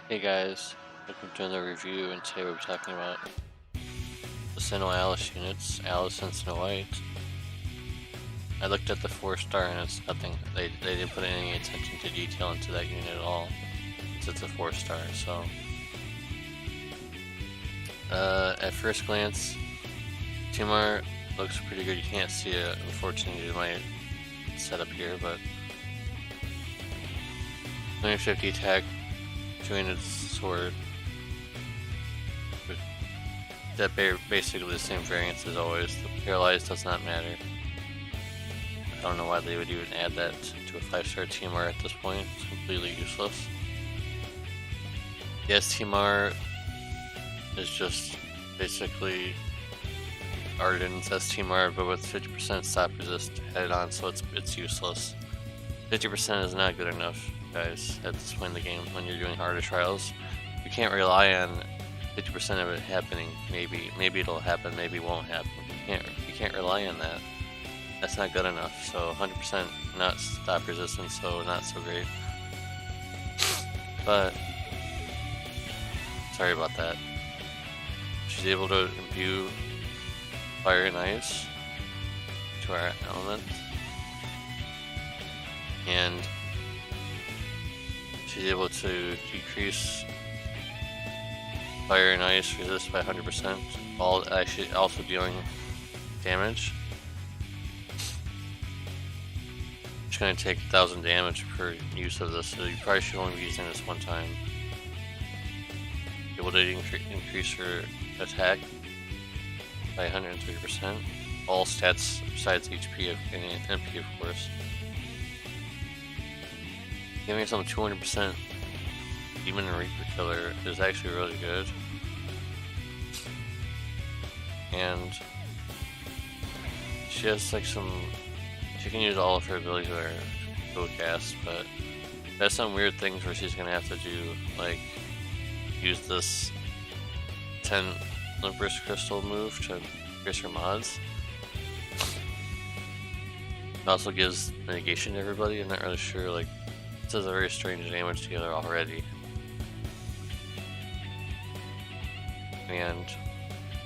Hey guys, welcome to another review, and today we'll be talking about the SINoALICE units, Alice and Snow White. I looked at the 4-star and it's nothing, they didn't put any attention to detail into that unit at all, since it's a 4-star, so. At first glance, team art looks pretty good. You can't see it, unfortunately, due to my setup here, but 250 attack, 200 sword. That basically the same variance as always. The paralyzed does not matter. I don't know why they would even add that to a 5-star team art at this point. It's completely useless. Yes, team art is just basically Arden's S team art, but with 50% stop resist added on, so it's useless. 50% is not good enough, guys, at this point in the game when you're doing harder trials. You can't rely on 50% of it happening. Maybe it'll happen, maybe it won't happen. You can't rely on that. That's not good enough. So 100% not stop resistance, so not so great. But sorry about that. She's able to imbue fire and ice to our element, and she's able to decrease fire and ice resist by 100%, while actually also dealing damage. It's going to take 1,000 damage per use of this, so you probably should only be using this one time. Able to increase her attack by 130%. All stats besides HP and MP, of course. Giving some 200% Demon and Reaper Killer is actually really good. And she has like she can use all of her abilities with her go cast, but there's some weird things where she's gonna have to do, like use this 10 Olympus Crystal move to increase her mods. It also gives mitigation to everybody. I'm not really sure, like, this is a very strange damage together already. And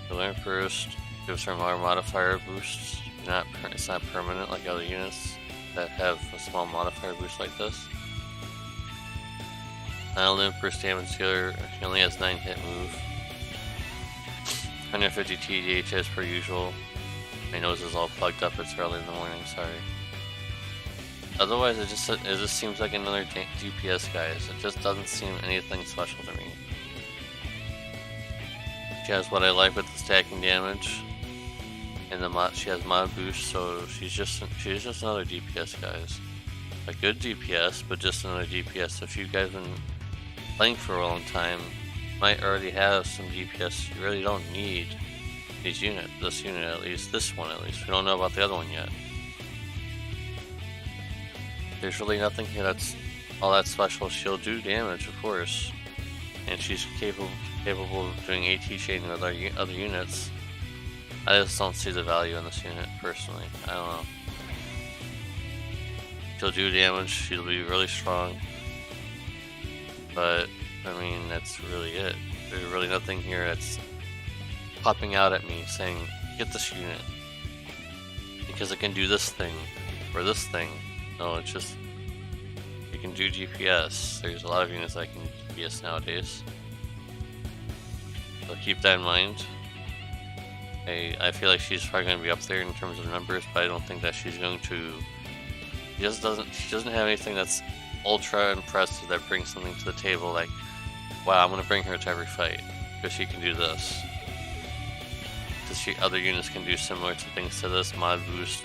the Learn First gives her more modifier boosts. It's not permanent like other units that have a small modifier boost like this. Learn First damage dealer, she only has 9 hit move. 150 TDH as per usual. My nose is all plugged up, it's early in the morning, sorry. Otherwise, it just seems like another DPS, guys. It just doesn't seem anything special to me. She has what I like with the stacking damage, and she has mod boost, so she's just another DPS, guys. A good DPS, but just another DPS. If you guys have been playing for a long time, might already have some DPS. You really don't need this unit at least, this one at least. We don't know about the other one yet. There's really nothing here that's all that special. She'll do damage, of course, and she's capable of doing AT chain with other units. I just don't see the value in this unit, personally. I don't know. She'll do damage, she'll be really strong, but I mean, that's really it. There's really nothing here that's popping out at me saying, get this unit, because it can do this thing, or this thing. No, it's just, you can do DPS. There's a lot of units that can do DPS nowadays. So keep that in mind. I feel like she's probably going to be up there in terms of numbers, but I don't think that she's going to. She doesn't have anything that's ultra impressive that brings something to the table. Like, wow, I'm going to bring her to every fight because she can do this. Because other units can do similar to things to this, mod boost,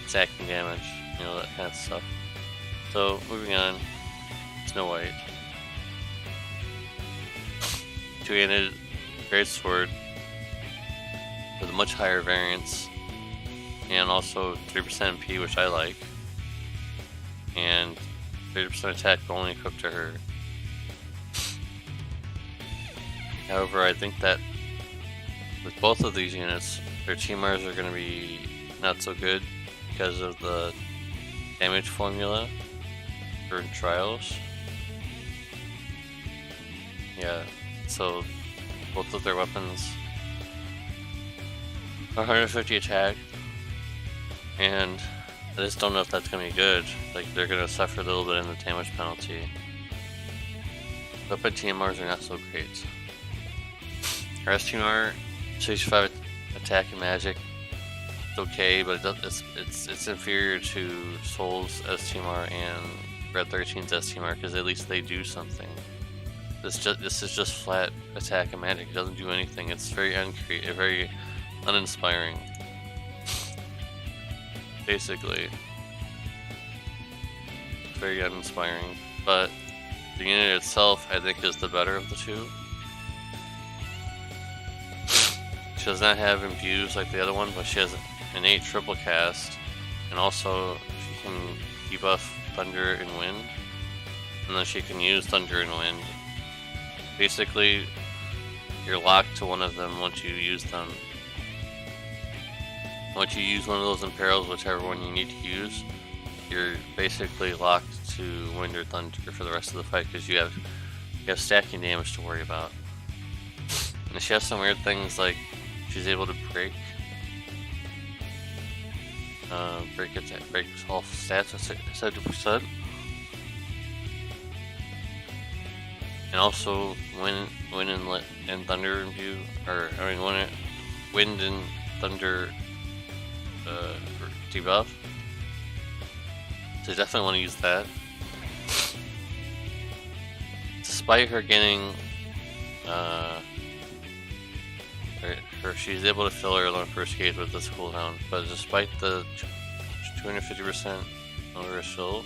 stacking damage, you know, that kind of stuff. So moving on, Snow White. Two-handed great sword with a much higher variance, and also 3% MP, which I like, and 30% attack only equipped to her. However, I think that with both of these units, their teamers are going to be not so good because of the damage formula for trials. Yeah, so both of their weapons 150 attack, and I just don't know if that's gonna be good. Like, they're gonna suffer a little bit in the damage penalty. Weapon TMRs are not so great. Her STMR, 65 attack and magic. It's okay, but it's inferior to Soul's STMR and Red 13's STMR because at least they do something. This is just flat attack and magic. It doesn't do anything. It's very very uninspiring. Basically, it's very uninspiring. But the unit itself, I think, is the better of the two. She does not have imbues like the other one, but she has innate triple cast, and also she can debuff Thunder and Wind, and then she can use Thunder and Wind. Basically, you're locked to one of them once you use them. Once you use one of those imperils, whichever one you need to use, you're basically locked to Wind or Thunder for the rest of the fight because you have stacking damage to worry about. And she has some weird things like she's able to break all stats at 70%, and also wind and thunder imbue, wind and thunder debuff. So you definitely want to use that. Despite her getting she's able to fill her lone first gauge with this cooldown, but despite the 250% lone burst fill,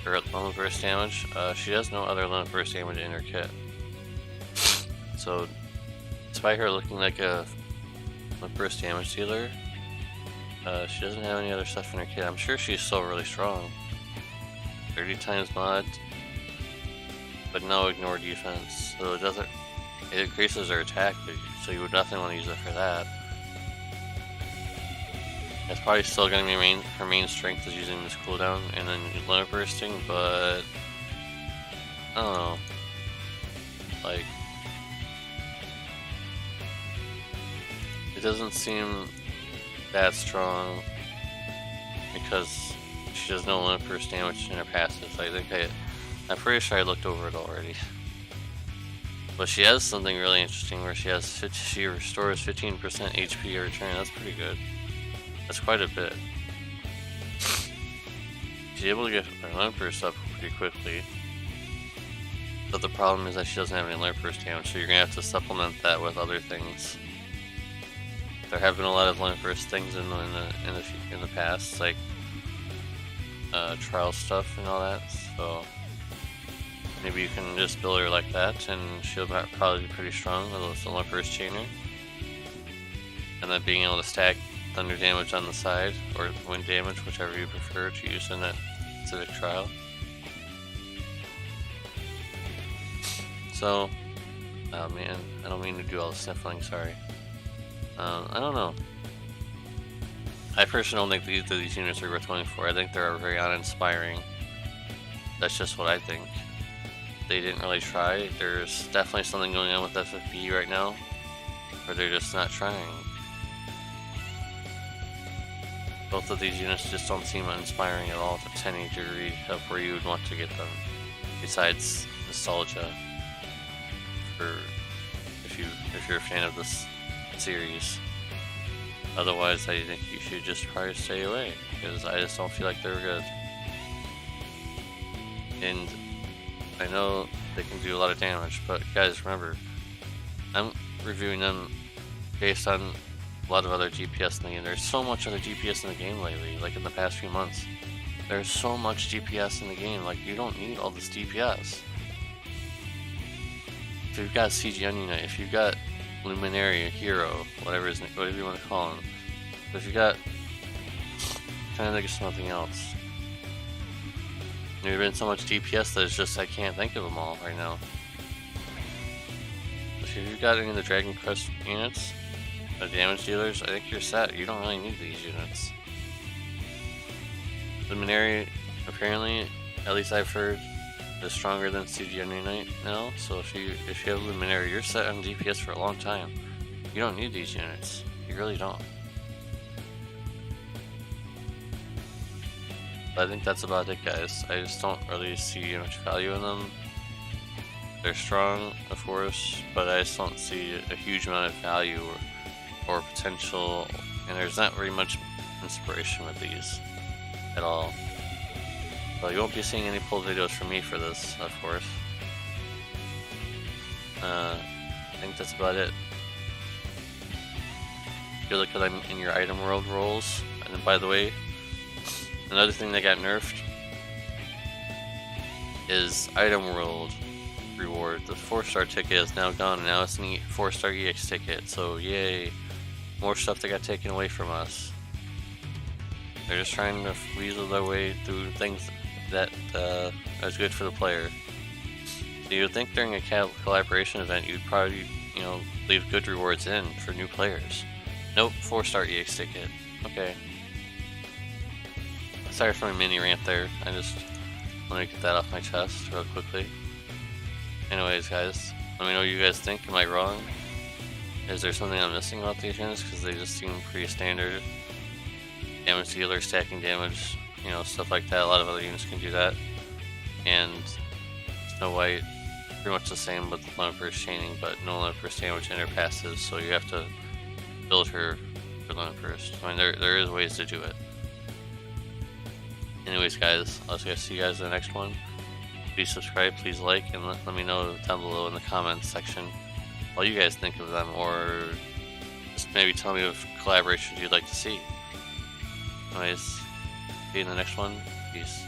or lone burst damage, she has no other lone burst damage in her kit. So, despite her looking like a lone burst damage dealer, she doesn't have any other stuff in her kit. I'm sure she's still really strong. 30 times mod, but no ignore defense, so it increases her attack, so you would definitely want to use it for that. It's probably still going to be her main strength is using this cooldown and then limit bursting, but I don't know. Like, it doesn't seem that strong because she does no limit burst damage in her passive. I'm pretty sure I looked over it already. But she has something really interesting where she restores 15% HP every turn. That's pretty good. That's quite a bit. She's able to get her limit burst up pretty quickly. But the problem is that she doesn't have any limit burst damage, so you're gonna have to supplement that with other things. There have been a lot of limit burst things in the past, like trial stuff and all that. So maybe you can just build her like that, and she'll probably be pretty strong with the limit burst chainer. And then being able to stack thunder damage on the side, or wind damage, whichever you prefer to use in that specific trial. So, oh man, I don't mean to do all the sniffling, sorry. I don't know. I personally don't think either of these units are worth going for. I think they're very uninspiring. That's just what I think. They didn't really try. There's definitely something going on with FFBE right now, where they're just not trying. Both of these units just don't seem uninspiring at all to any degree of where you would want to get them, besides nostalgia, if you're a fan of this series. Otherwise, I think you should just probably stay away, because I just don't feel like they're good. And I know they can do a lot of damage, but guys, remember, I'm reviewing them based on a lot of other DPS in the game. There's so much other DPS in the game lately, like in the past few months. There's so much DPS in the game, like you don't need all this DPS. If you've got CGN unit, if you've got Luminary, Hero, whatever you want to call him, but if you got, kind of think of something else. There's been so much DPS that it's just I can't think of them all right now. If you've got any of the Dragon Quest units, the damage dealers, I think you're set. You don't really need these units. Luminary, apparently, at least I've heard, is stronger than CGN Unite now. So if you have Luminary, you're set on DPS for a long time. You don't need these units. You really don't. But I think that's about it, guys. I just don't really see much value in them. They're strong, of course, but I just don't see a huge amount of value or potential, and there's not very much inspiration with these at all. So you won't be seeing any pull videos from me for this, of course. I think that's about it. If you look at them in your item world roles, and then, by the way, another thing that got nerfed is item world reward. The 4-star ticket is now gone, and now it's a 4-star EX ticket. So yay, more stuff that got taken away from us. They're just trying to weasel their way through things that is good for the player. So you'd think during a collaboration event you'd probably, leave good rewards in for new players. Nope, 4-star EX ticket. Okay. Sorry for my mini rant there. I just want to get that off my chest real quickly. Anyways, guys, let me know what you guys think. Am I wrong? Is there something I'm missing about these units? Because they just seem pretty standard. Damage dealer, stacking damage, stuff like that. A lot of other units can do that. And Snow White, pretty much the same with limit burst chaining, but no limit burst damage in her passives, so you have to build her for limit burst. I mean, there is ways to do it. Anyways, guys, I'll see you guys in the next one. Please subscribe, please like, and let me know down below in the comments section what you guys think of them, or just maybe tell me what collaborations you'd like to see. Anyways, see you in the next one. Peace.